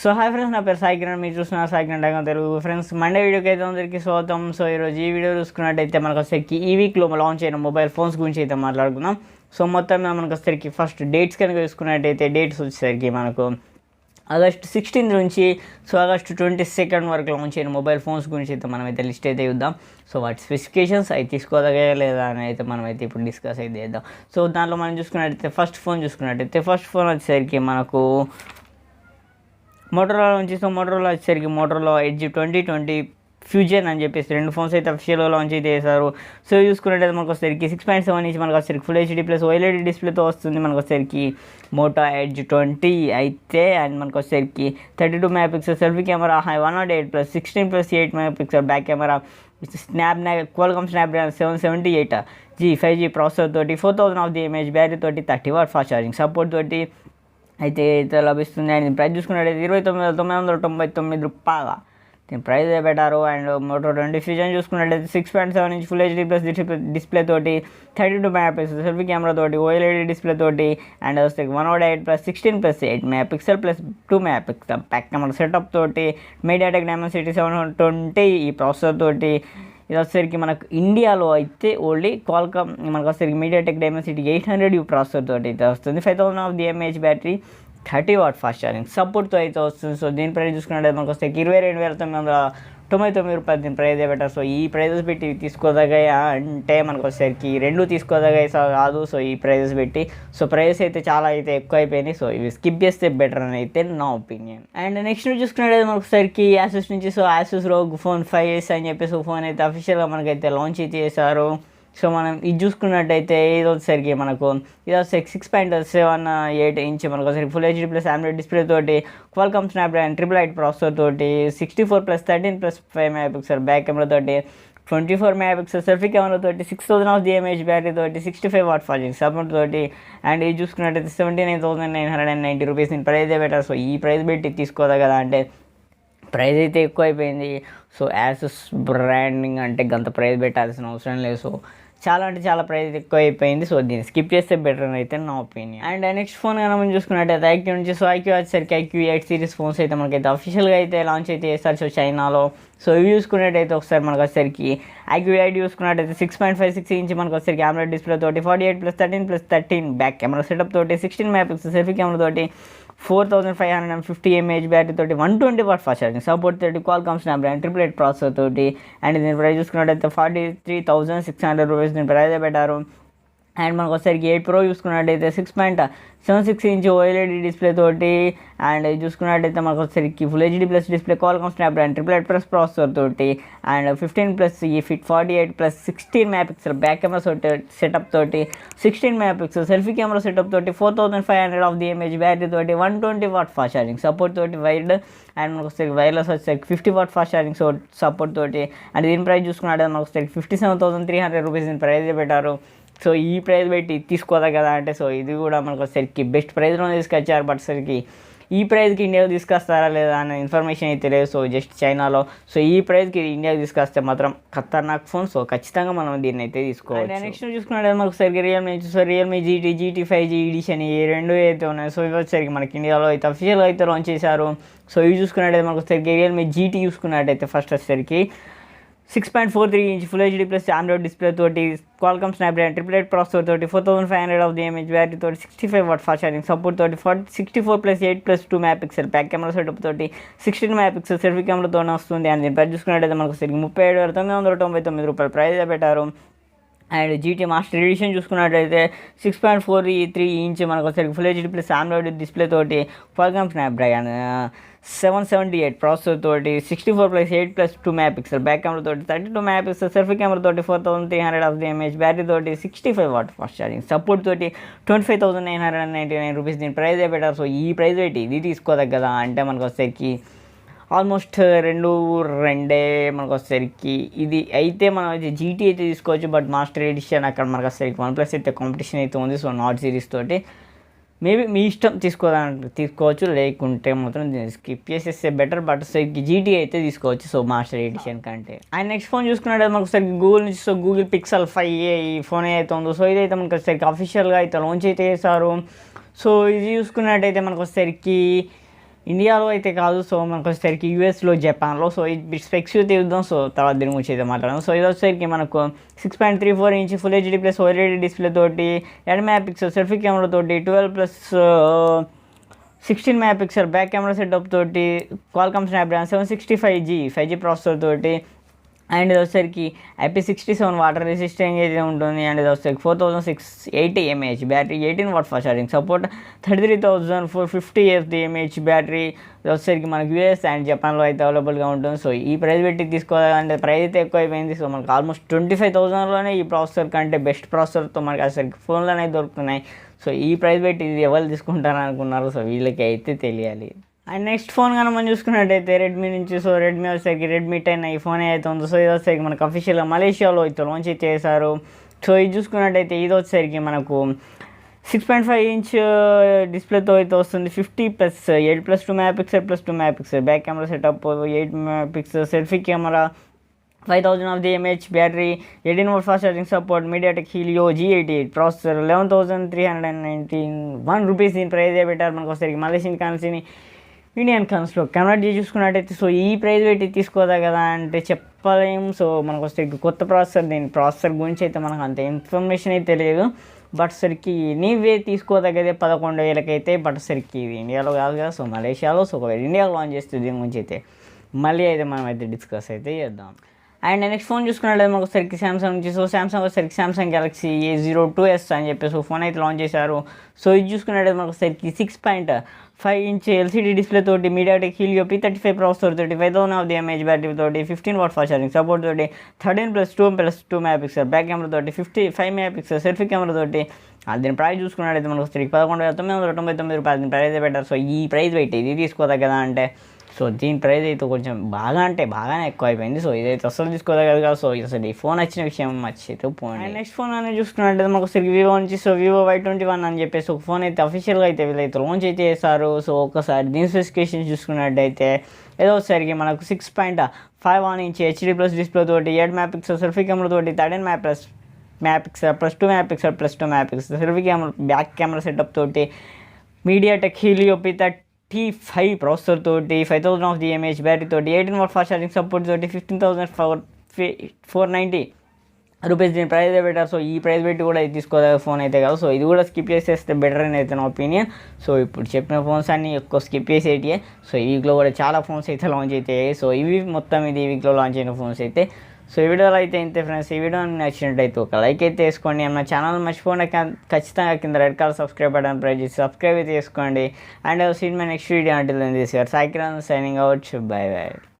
So hi friends, నా పేరు సాయికిరణ్. మీరు చూస్తున్నారు సాయికిరంటెక్టెలుగు. ఫ్రెండ్స్, మండే వీడియోకి అయితే అందరికీ స్వాగతం. సో ఈరోజు ఈ వీడియో చూసుకున్నట్టయితే మనకు వచ్చేసరికి ఈ వీక్లో లాంచ్ అయిన మొబైల్ ఫోన్స్ గురించి అయితే మాట్లాడుకుందాం. సో మొత్తం మనకు వచ్చేసరికి ఫస్ట్ డేట్స్ కనుక చూసుకున్నట్టయితే డేట్స్ వచ్చేసరికి మనకు ఆగస్ట్ 16 నుంచి ఆగస్ట్ 22 వరకు లాంచ్ అయిన మొబైల్ ఫోన్స్ గురించి అయితే మనం అయితే లిస్ట్ అయితే చూద్దాం. సో వాటి స్పెసిఫికేషన్స్ అవి తీసుకోదగా లేదా అని అయితే మనం అయితే ఇప్పుడు డిస్కస్ అయితే చేద్దాం. సో దాంట్లో మనం చూసుకున్నట్టయితే ఫస్ట్ ఫోన్ వచ్చేసరికి మనకు మోటరోలా నుంచి. సో మోటరోలా వచ్చేసరికి మోటరోలా ఎడ్జ్ 2020 ఫ్యూజన్ అని చెప్పేసి రెండు ఫోన్స్ అయితే అఫిషియల్గా లాంచ్ అయితే చేశారు. సో చూసుకున్నట్టయితే మనకు వచ్చేసరికి 6.7 ఇంచ్ మనకు వచ్చేసరికి ఫుల్ హెచ్డీ ప్లస్ ఓఎల్ఈడి డిస్ప్లేతో వస్తుంది. మనకు వచ్చేసరికి మోటో ఎడ్జ్ 20 అయితే అండ్ మనకు వచ్చేసరికి 32 megapixel selfie camera, 108 + 16+8 megapixel back camera, Qualcomm Snapdragon 778G 5G processor తోటి, 4000 ఆఫ్ ది ఎంఏహెచ్ బ్యాటరీ తోటి, 30 వాట్ ఫాస్ట్ ఛార్జింగ్ సపోర్ట్ తోటి అయితే లభిస్తుంది. అండ్ ప్రైస్ చూసుకున్నట్టయితే 29,999 రూపాయలు దీని ప్రైస్ పెట్టారు. అండ్ మోటో 20 ఫ్యూజన్ చూసుకున్నట్టయితే 6.7 inch full HD plus display తోటి, 32 మెగాపిక్సెల్ సెల్ఫీ కెమెరా తోటి, ఓఎల్ఈడి డిస్ప్లే తోటి, అండ్ వస్తే 108 + 16+8 megapixel plus 2 megapixel back camera setup తోటి, మీడియాటెక్ డైమెన్సిటీ 720 ఈ ప్రాసెసర్ తోటి. ఇది వచ్చేసరికి మనకు ఇండియాలో అయితే ఓన్లీ క్వాల్కామ్ మనకు వచ్చేసరికి మీడియాటెక్ డైమెన్సిటీ 800 ప్రాసెసర్ తోటి అయితే వస్తుంది. 5000 of the mAh battery, 30 watt fast charging సపోర్ట్తో అయితే వస్తుంది. సో దీని ప్రైస్ చూసుకున్నట్టు మనకు వస్తే 22,999 రూపాయలు దీని ప్రైస్ పెట్టారు. సో ఈ ప్రైజెస్ పెట్టి తీసుకోదగాయ అంటే మనకు వచ్చేసరికి రెండు తీసుకోదగాయ కాదు. సో ఈ ప్రైజెస్ పెట్టి సో ప్రైజెస్ అయితే చాలా అయితే ఎక్కువ అయిపోయినాయి. సో ఇవి స్కిప్ చేస్తే బెటర్ అని అయితే నా ఒపీనియన్. అండ్ నెక్స్ట్ చూసుకున్నట్టయితే మనకు వచ్చేసరికి యాసూస్ నుంచి. సో యాసూస్ ROG Phone 5s అని చెప్పేసి ఫోన్ అయితే అఫీషియల్గా మనకైతే లాంచ్ అయితే చేశారు. సో మనం ఇది చూసుకున్నట్టయితే ఇది వచ్చేసరికి మనకు ఇది వచ్చేసరికి 6.78 ఇంచ్ మనకు వచ్చేసరికి full HD plus AMOLED display తోటి, క్వాల్కామ్ స్నాప్డ్రాగన్ 888 ప్రాసెసర్ తోటి, 64+13+5 మెగాపిక్సెల్ బ్యాక్ కెమెరా తోటి, 24 మెగాపిక్సెల్ సెల్ఫీ కెమెరా తోటి, 6000 ఆఫ్ ది ఎంఏహెచ్ బ్యాటరీ తోటి, 65 వాట్ ఛార్జింగ్ సపోర్ట్ తోటి. అండ్ ఇది చూసుకున్నట్టయితే 79,990 రూపీస్ దీని ప్రైస్ పెట్టారు. సో ఈ ప్రైస్ పెట్టి తీసుకోదా కదా అంటే ప్రైస్ అయితే ఎక్కువ అయిపోయింది. సో యాసూస్ బ్రాండింగ్ అంటే గంత ప్రైస్ పెట్టాల్సిన అవసరం లేదు. సో చాలా అంటే చాలా ప్రైస్ ఎక్కువ అయిపోయింది. సో దీన్ని స్కిప్ చేస్తే బెటర్ అని అయితే నా ఒపీనియన్. అండ్ నెక్స్ట్ ఫోన్ కనుక మనం చూసుకున్నట్టయితే ఐక్యూ నుంచి. సో ఐక్యూ వచ్చేసరికి ఐక్యూ 8 సిరీస్ ఫోన్స్ అయితే మనకైతే అఫీషియల్గా అయితే లాంచ్ అయితే చేస్తారు. సో చైనాలో. సో ఇవి చూసుకున్నట్టయితే ఒకసారి మనకు వచ్చేసరికి ఐక్యూ 8 చూసుకున్నట్టయితే 6.56 ఇంచ్ మనకు వచ్చేసరికి AMOLED డిస్ప్లే తోటి, 48+13+13 బ్యాక్ కెమెరా సెటప్ తోటి, 16 మెగాపిక్సెల్ సెల్ఫీ కెమెరా తోటి, 4550 ఎంఏహెచ్ బ్యాటరీ తోటి, 120 వాట్ ఫాస్ట్ ఛార్జింగ్ సపోర్ట్ తోటి, క్వాల్కామ్ స్నాప్డ్రాగన్ 888 ప్రాసెసర్ తోటి. అండ్ దీని ప్రైస్ చూసుకున్నట్టయితే 43,600 రూపీస్ దీని ప్రైస్ పెట్టారు. అండ్ మనకు వచ్చేసరికి 8 Pro చూసుకున్నట్టయితే 6.76 ఇంచ్ ఓఎల్ఈడి డిస్ప్లే తోటి, అండ్ చూసుకున్నట్టయితే మనకు వచ్చేసరికి full HD plus display, Qualcomm Snapdragon 888 processor తోటి, and 15+16 megapixel back camera setup తోటి, 16 మెగాపిక్సెల్ సెల్ఫీ కెమెరా సెటప్ తోటి, 4500 ఆఫ్ ది ఎంఏహెచ్ బ్యాటరీ తోటి, 120 వాట్ ఫాస్ట్ ఛార్జింగ్ సపోర్ట్ తోటి వైర్డ్. అండ్ మనకు వచ్చేసరికి వైర్లెస్ వచ్చేసరికి 50 వాట్ ఫాస్ట్ ఛార్జింగ్ సపోర్ట్ తోటి. And దీని ప్రైస్ చూసుకున్నట్టయితే మనకు వచ్చేసరికి 57,300 రూపీస్ దీని ప్రైస్ పెట్టారు. సో ఈ ప్రైస్ పెట్టి తీసుకోదా కదా అంటే సో ఇది కూడా మనకు వచ్చేసరికి బెస్ట్ ప్రైస్లో తీసుకొచ్చారు. బట్ సరికి ఈ ప్రైస్కి ఇండియాకి తీసుకొస్తారా లేదా అనే ఇన్ఫర్మేషన్ అయితే లేదు. సో జస్ట్ చైనాలో. సో ఈ ప్రైస్కి ఇండియాకి తీసుకొస్తే మాత్రం ఖతర్నాక్ ఫోన్. సో ఖచ్చితంగా మనం దీన్ని అయితే తీసుకోవాలి. నెక్స్ట్ చూసుకున్నట్టు మనకు సరికి రియల్మీ GT 5G ఎడిషన్ ఈ రెండు అయితే ఉన్నాయి. సో ఇవి వచ్చేసరికి మనకి ఇండియాలో అయితే అఫీషియల్గా అయితే లాంచ్ చేశారు. సో ఇవి చూసుకున్నట్టయితే మనకు వచ్చేసరికి రియల్మీ GT చూసుకున్నట్టయితే ఫస్ట్ వచ్చేసరికి 6.43 inch full HD plus AMOLED display తోటి, క్వాల్కామ్ స్నాప్డ్రాగన్ 888 ప్రాసెసర్ తోటి, 4500 ఆఫ్ ది ఎంఏహెచ్ బ్యాటరీ తోటి, 65 వాట్ ఫాస్ట్ ఛార్జింగ్ సపోర్ట్ తోటి, 64+8+2 మెగాపిక్సెల్ బ్యాక్ కెమెరా సెటప్ తోటి, 16 మెగాపిక్సెల్ సెల్ఫీ కెమెరాతోనే వస్తుంది. అండ్ దీని ప్రైస్ చూసుకున్నట్టయితే మనకు 37,999 రూపాయలు ప్రైస్ పెట్టారు. అండ్ GT మాస్టర్ ఎడిషన్ చూసుకున్నట్టయితే 6.43 ఇంచ్ మనకు వచ్చేసరికి full HD plus AMOLED display తోటి, క్వాల్కామ్ స్నాప్డ్రాగన్ 778 ప్రాసెసర్ తోటి, 64+8+2 మెగాపిక్సెల్ బ్యాక్ కెమెరా తోటి, 32 మెగాపిక్సెల్ సెల్ఫీ కెమెరా తోటి, 4300 ఆఫ్ ది ఎంఏహెచ్ బ్యాటరీ తోటి, 65 వాట్ ఫాస్ట్ ఛార్జింగ్ సపోర్ట్ తోటి, 25,999 రూపీస్ దీని ప్రైస్ పెట్టారు. సో ఈ ప్రైస్ పెట్టి ఇది తీసుకోదగ్గదా అంటే మనకు వచ్చేసరికి ఆల్మోస్ట్ రెండే మనకు వచ్చేసరికి ఇది అయితే మనం అయితే GT అయితే తీసుకోవచ్చు. బట్ మాస్టర్ ఎడిషన్ అక్కడ మనకు వచ్చేసరికి OnePlus అయితే కాంపిటీషన్ అయితే ఉంది. సో నాట్ సిరీస్ తోటి మేబీ మీ ఇష్టం తీసుకోవచ్చు, లేకుంటే మాత్రం స్కిప్ చేసేస్తే బెటర్. బట్ GT అయితే తీసుకోవచ్చు. సో మాస్టర్ ఎడిషన్ కంటే. అండ్ నెక్స్ట్ ఫోన్ చూసుకున్నట్టు మనకు ఒకసారి గూగుల్ నుంచి. సో గూగుల్ Pixel 5a ఈ ఫోన్ అయితే ఉందో. సో ఇదైతే మనకు వచ్చేసరికి అఫీషియల్గా అయితే లాంచ్ అయితే చేశారు. సో ఇది చూసుకున్నట్టయితే మనకు వచ్చేసరికి ఇండియాలో అయితే కాదు. సో మనకు వచ్చేసరికి యూఎస్లో, జపాన్లో. సో ఈ స్పెక్స్ చూద్దాం. సో తర్వాత దీని గురించి అయితే మాట్లాడదాం. సో ఇది వచ్చేసరికి మనకు 6.34 inch full HD plus OLED display తోటి 8 మెగాపిక్సెల్ సెల్ఫీ కెమెరా తోటి 12+16 మెగాపిక్సెల్ బ్యాక్ కెమెరా సెటప్ తోటి Qualcomm Snapdragon 765G 5G processor తోటి. అండ్ ఇది వచ్చేసరికి IP67 వాటర్ రెసిస్టెంట్ అయితే ఉంటుంది. అండ్ ఇది వచ్చేసరికి 4680 mAh battery, 18 watt fast charging support, 33,450 mAh battery. ఇది వచ్చేసరికి మనకి యూఎస్ అండ్ జపాన్లో అయితే అవైలబుల్గా ఉంటుంది. సో ఈ ప్రైస్ పెట్టి తీసుకోవాలంటే ప్రైస్ అయితే ఎక్కువ అయిపోయింది. సో మనకు ఆల్మోస్ట్ 25,000లోనే ఈ ప్రాసెసర్ కంటే బెస్ట్ ప్రాసెసర్తో మనకి వచ్చేసరికి ఫోన్లోనే దొరుకుతున్నాయి. సో ఈ ప్రైస్ పెట్టి ఇది ఎవరు తీసుకుంటారని అనుకున్నారు. సో వీళ్ళకి అయితే తెలియాలి. అండ్ నెక్స్ట్ ఫోన్ కానీ మనం చూసుకున్నట్టయితే రెడ్మీ నుంచి. సో రెడ్మీ వచ్చేసరికి రెడ్మీ 10 ఈ ఫోన్ అయితే ఉందో. సో ఇది వచ్చేసరికి మనకు అఫీషియల్గా మలేషియాలో అయితే లాంచ్ చేశారు. సో ఇది చూసుకున్నట్టయితే ఇది వచ్చేసరికి మనకు 6.5 ఇంచ్ డిస్ప్లేతో అయితే వస్తుంది. 50+8+2 megapixel +2 megapixel back camera setup, 8 megapixel selfie camera, 5000 mAh battery, 18 watt fast charging support, MediaTek Helio G88 processor, 11,391 rupees దీని ప్రైజ్ పెట్టారు. మనకు వచ్చేసరికి మలేషియన్ కరెన్సీని ఇండియన్ కరెన్సీలో కన్వర్ట్ చేసి చూసుకున్నట్టయితే సో ఈ ప్రైస్ పెట్టి తీసుకోదా కదా అంటే చెప్పలేము. సో మనకు వచ్చేసరికి కొత్త ప్రాసెసర్, దీని ప్రాసెసర్ గురించి అయితే మనకు అంత ఇన్ఫర్మేషన్ అయితే తెలియదు. బట్ సరికి నీవే తీసుకోదగ్గదే 11,000 అయితే. బట్ సరికి ఇది ఇండియాలో కాదు కదా, సో మలేషియాలో. సో ఒకవేళ ఇండియాలో లాంచ్ చేస్తే దీని గురించి అయితే మళ్ళీ అయితే మనం అయితే డిస్కస్ అయితే చేద్దాం. అండ్ నెక్స్ట్ ఫోన్ చూసుకున్నట్లయితే మనకు వచ్చేసరికి సామ్సంగ్ నుంచి. సో సామ్సంగ్ వచ్చేసరికి సామ్సంగ్ గెలాక్సీ A02s అని చెప్పేసి ఫోన్ అయితే లాంచ్ చేశారు. సో ఇది చూసుకున్నట్లయితే మనకు వచ్చేసరికి 6.5 ఇంచ్ ఎల్సీడీ డిస్ప్లే తోటి, మీడియాటెక్ హీలియో P35 ప్రాసెసర్ తోటి, 5000 mAh బ్యాటరీ తోటి, 15 వాట్ ఫాస్ట్ ఛార్జింగ్ సపోర్ట్ తోటి, 13+2+2 మెగాపిక్సెల్ బ్యాక్ కెమెరా తోటి, 55 మెగాపిక్సెల్ సెల్ఫీ కెమెరా తోటి. దీని ప్రైస్ చూసుకున్నట్టయితే మనకు వచ్చేసరికి 11,999 రూపాయలు దీని ప్రైస్ పెట్టారు. సో ఈ ప్రైస్ పెట్టి ఇది తీసుకోదా కదా అంటే సో దీని ప్రైస్ అయితే కొంచెం బాగానే ఎక్కువ అయిపోయింది. సో ఇదైతే అసలు తీసుకోదగ్గదు కదా. సో అసలు ఈ ఫోన్ వచ్చిన విషయం మర్చిపోతే పోయింది. నెక్స్ట్ ఫోన్ అనేది చూసుకున్నట్టు మాకు ఒకసారి వివో నుంచి. సో వివో Y21 అని చెప్పేసి ఒక ఫోన్ అయితే అఫీషియల్గా అయితే వీళ్ళైతే లాంచ్ అయితే చేశారు. సో ఒకసారి దీని స్పెసిఫికేషన్స్ చూసుకున్నట్టయితే ఏదో ఒకసారికి మనకు 6.51 ఇంచ్ HD+ డిస్ప్లే తోటి, 8 మెగాపిక్సెల్ సెల్ఫీ కెమెరా తోటి, 13 megapixel +2 megapixel selfie camera back camera setup తోటి, మీడియాటెక్ హీలియో P35 ప్రాసెసర్ తోటి, 5000 mAh బ్యాటరీ తోటి, 18 వాట్ ఫాస్ట్ ఛార్జింగ్ సపోర్ట్ తోటి, 15,490 రూపీస్ దీని ప్రైస్ పెట్టారు. సో ఈ ప్రైస్ పెట్టి కూడా ఇది తీసుకోదగ్గ ఫోన్ అయితే కాదు. సో ఇది కూడా స్కిప్ చేసేస్తే బెటర్ అని అయితే నా ఒపీనియన్. సో ఇప్పుడు చెప్పిన ఫోన్స్ అన్నీ ఎక్కువ స్కిప్ చేసేటివే. సో ఈ వీక్లో కూడా చాలా ఫోన్స్ అయితే లాంచ్ అవుతాయి. సో ఇవి మొత్తం ఇది ఈ వీక్లో లాంచ్ అయిన ఫోన్స్ అయితే. సో ఈ వీడియోలో అయితే ఇంతే ఫ్రెండ్స్. ఈ వీడియో నచ్చినట్టయితే ఒక లైక్ అయితే వేసుకోండి. మన ఛానల్ మర్చిపోకుండా ఖచ్చితంగా కింద red colour subscribe button press చేసి సబ్స్క్రైబ్ అయితే చేసుకోండి. And seen my next video until this your Saikiran signing out. By by.